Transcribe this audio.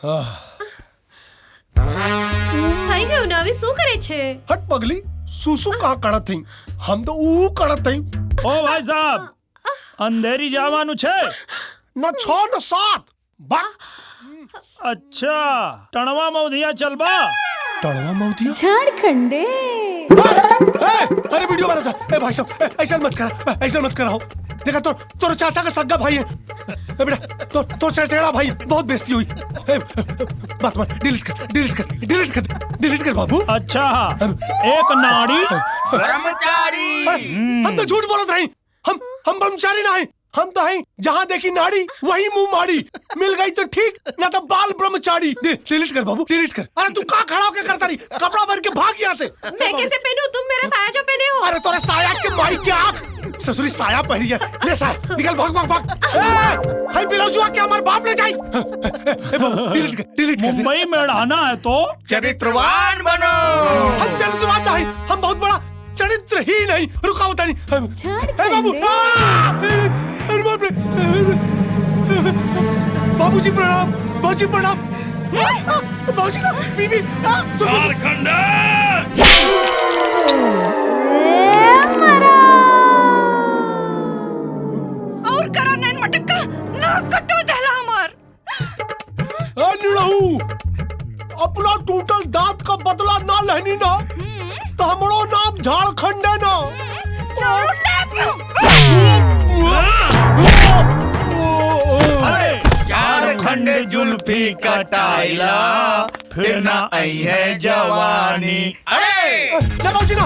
થઈ ગયું ને હવે શું કરે છે? હટ પગલી, સુસુ કા કડત થઈ? હમ તો ऊ કડત થઈ. ઓ ભાઈ સાહેબ, અંધેરી જવાનું છે. ન 6 ન 7. બા अच्छा टणवा मौधिया चलबा. टणवा मौतिया झारखंडे। अरे वीडियो बना था. ए भाई साहब ऐसा मत करा, ऐसा मत कराओ. देखा तो तोर चाचा का सगा भाई है. बेटा तो चचेरा भाई, बहुत बेइज्जती हुई. मत डिलीट कर बाबू. अच्छा एक नाड़ी ब्रह्मचारी। हम तो झूठ बोलत रही. हम ब्रह्मचारी ना है. हम तो हैं जहाँ देखी नाड़ी वही मुंह माड़ी. मिल गई तो ठीक, ना तो बाल ब्रह्मचारी. डिलीट कर बाबू, डिलीट कर. अरे तू कहाँ खड़ा होके करता रही? कपड़ा भर के भाग यहाँ से. मैं कैसे पहनूं? तुम मेरा साया जो पहने हो. अरे तोरे साया के माई के आँख. ससुरी साया पहनी है. ले साया निकल, भाग. हाय बिलाजुआ के हमारे बाप ले जाई. डिलीट कर. मुंबई में रहना है तो चरित्रवान बनो। हम चरित्रवान नहीं, हम बहुत बड़ा चरित्र ही नहीं. रुका होता नहीं. बाबू अरे बाप रे. बाबूजी प्रणाम. बाबूजी प्रणाम. बाबूजी ना बीबी. झारखंड और करा नैन मटक्का ना कटो दहला हमार. निड़हू, अपना टूटल दांत का बदला ना लेनी ना तो हमरो नाम झारखंड है ना. झारखंड जुल्फी कटाइला, फिर ना आई है जवानी। अरे बाबूजी ना